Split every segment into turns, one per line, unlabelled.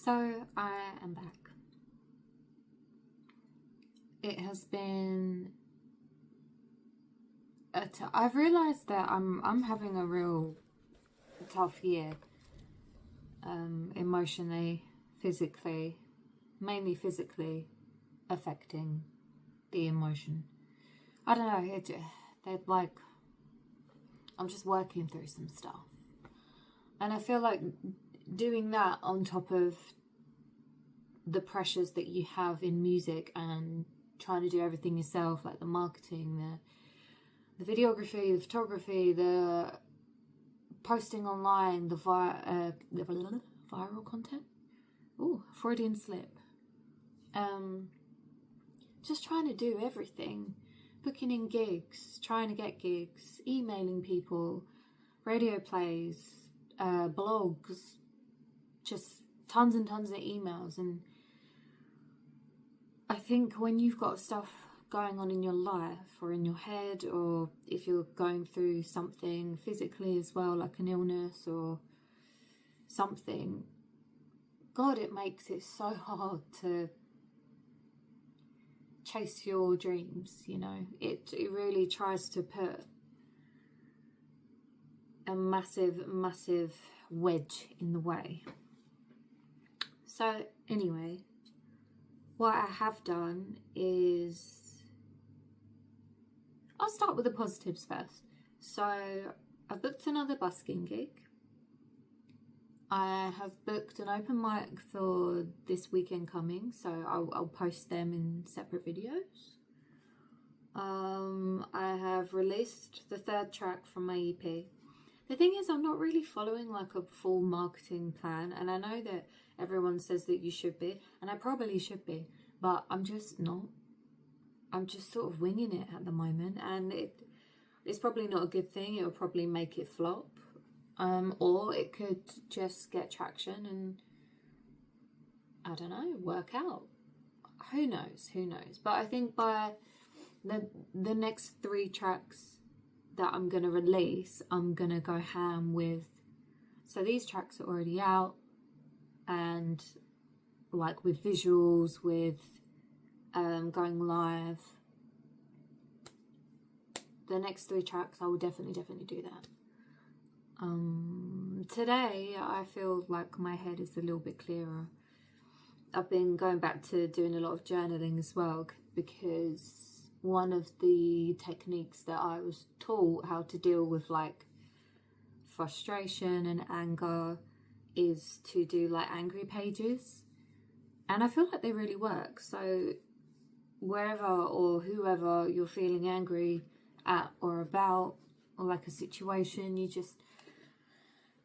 So I am back. It has been I've realised that I'm having a real tough year, emotionally, physically, mainly physically affecting the emotion. I don't know, they're like, I'm just working through some stuff. And I feel like doing that on top of the pressures that you have in music and trying to do everything yourself, like the marketing, the videography, the photography, the posting online, the viral content. Ooh, Freudian slip. Just trying to do everything. Booking in gigs, trying to get gigs, emailing people, radio plays, blogs, just tons and tons of emails. And I think when you've got stuff going on in your life or in your head, or if you're going through something physically as well, like an illness or something, God, it makes it so hard to chase your dreams, you know. It really tries to put a massive wedge in the way. So anyway, what I have done is, I'll start with the positives first. So I've booked another busking gig. I have booked an open mic for this weekend coming, so I'll post them in separate videos. I have released the 3rd track from my EP. The thing is, I'm not really following like a full marketing plan, and I know that everyone says that you should be, and I probably should be, but I'm just not. I'm just sort of winging it at the moment, and it's probably not a good thing. It'll probably make it flop. Or it could just get traction and, I don't know, work out. Who knows? But I think by the next 3 tracks that I'm going to release, I'm going to go ham with. So these tracks are already out, and like with visuals, with going live. The next 3 tracks, I will definitely do that. Today I feel like my head is a little bit clearer. I've been going back to doing a lot of journaling as well, because one of the techniques that I was taught how to deal with like frustration and anger is to do like angry pages, and I feel like they really work. So wherever or whoever you're feeling angry at or about, or like a situation, you just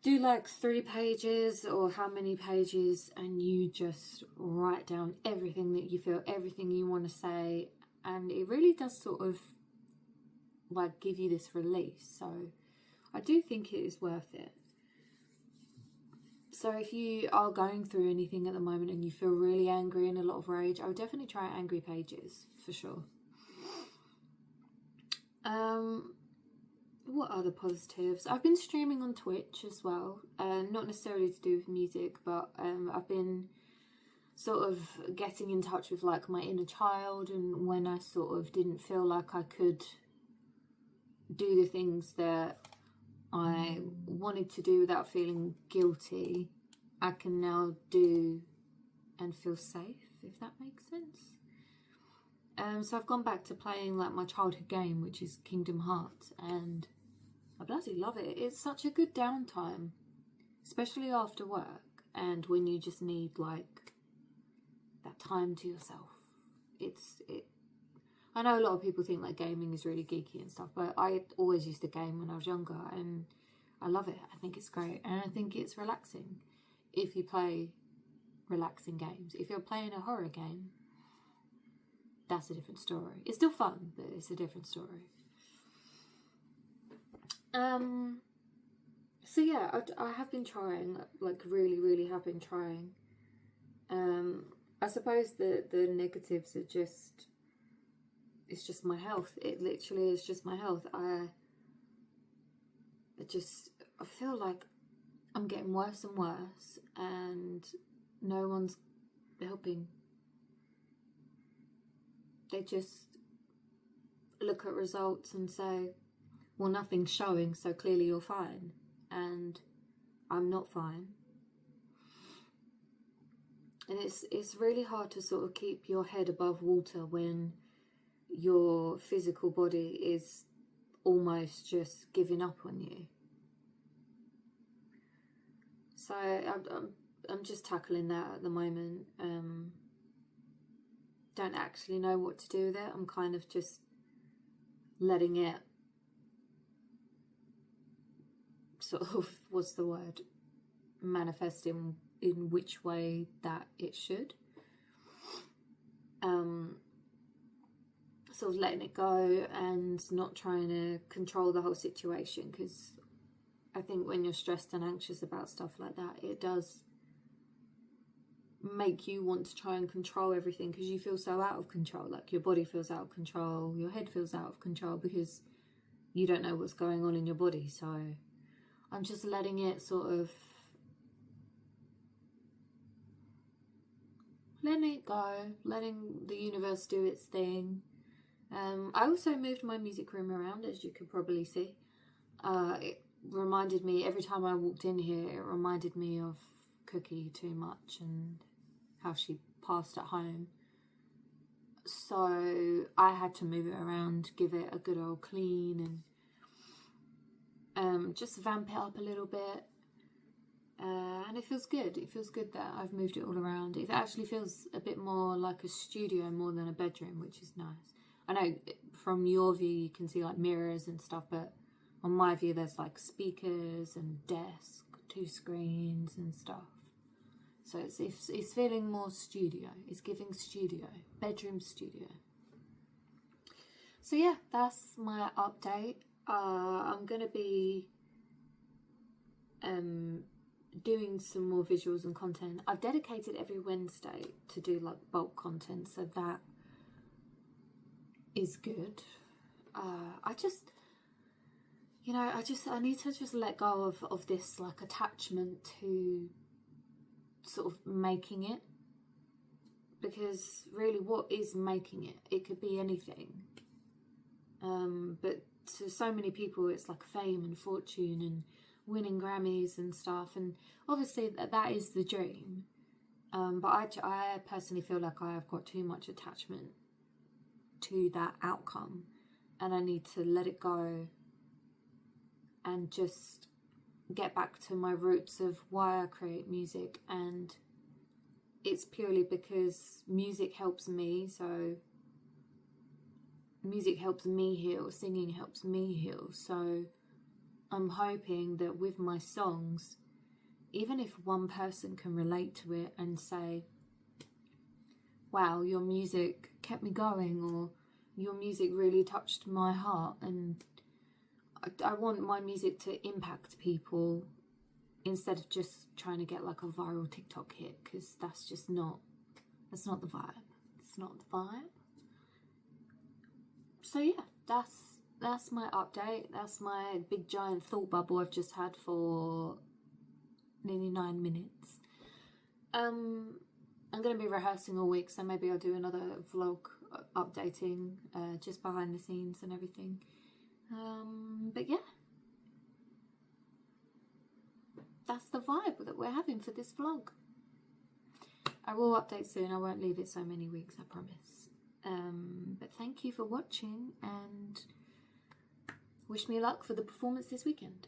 do like 3 pages or how many pages, and you just write down everything that you feel, everything you want to say, and it really does sort of like give you this release. So I do think it is worth it. So if you are going through anything at the moment and you feel really angry and a lot of rage, I would definitely try angry pages for sure. What are the positives? I've been streaming on Twitch as well, not necessarily to do with music, but I've been sort of getting in touch with like my inner child, and when I sort of didn't feel like I could do the things that I wanted to do without feeling guilty, I can now do and feel safe, if that makes sense. So I've gone back to playing like my childhood game, which is Kingdom Hearts, and I bloody love it. It's such a good downtime, especially after work and when you just need like that time to yourself. I know a lot of people think like gaming is really geeky and stuff, but I always used to game when I was younger, and I love it. I think it's great, and I think it's relaxing if you play relaxing games. If you're playing a horror game, that's a different story. It's still fun, but it's a different story. So yeah, I have been trying, like really have been trying. I suppose the negatives are just, it's just my health. It literally is just my health. I feel like I'm getting worse and worse, and no one's helping. They just look at results and say, well, nothing's showing, so clearly you're fine. And I'm not fine. And it's really hard to sort of keep your head above water when your physical body is almost just giving up on you. So I'm just tackling that at the moment. Don't actually know what to do with it. I'm kind of just letting it sort of, what's the word, manifest in which way that it should. Sort of letting it go and not trying to control the whole situation, because I think when you're stressed and anxious about stuff like that, it does make you want to try and control everything, because you feel so out of control. Like your body feels out of control, your head feels out of control, because you don't know what's going on in your body. So I'm just letting it sort of, letting it go, letting the universe do its thing. I also moved my music room around, as you could probably see. It reminded me, every time I walked in here, it reminded me of Cookie too much and how she passed at home. So I had to move it around, give it a good old clean, and just vamp it up a little bit. And it feels good. It feels good that I've moved it all around. It actually feels a bit more like a studio more than a bedroom, which is nice. I know from your view you can see like mirrors and stuff, but on my view there's like speakers and desk, 2 screens and stuff. So it's feeling more studio. It's giving studio, bedroom studio. So yeah, that's my update. I'm going to be doing some more visuals and content. I've dedicated every Wednesday to do like bulk content, so that is good. I need to just let go of this like attachment to sort of making it, because really what is making it? It could be anything, but to so many people it's like fame and fortune and winning Grammys and stuff, and obviously that is the dream, but I personally feel like I have got too much attachment to that outcome, and I need to let it go and just get back to my roots of why I create music. And it's purely because music helps me, so music helps me heal, singing helps me heal. So I'm hoping that with my songs, even if one person can relate to it and say, wow, your music kept me going, or your music really touched my heart, and I want my music to impact people instead of just trying to get like a viral TikTok hit, because that's not the vibe. It's not the vibe. So yeah, that's my update. That's my big giant thought bubble I've just had for nearly 9 minutes. I'm going to be rehearsing all week, so maybe I'll do another vlog updating just behind the scenes and everything. But yeah, that's the vibe that we're having for this vlog. I will update soon. I won't leave it so many weeks, I promise. But thank you for watching, and wish me luck for the performance this weekend.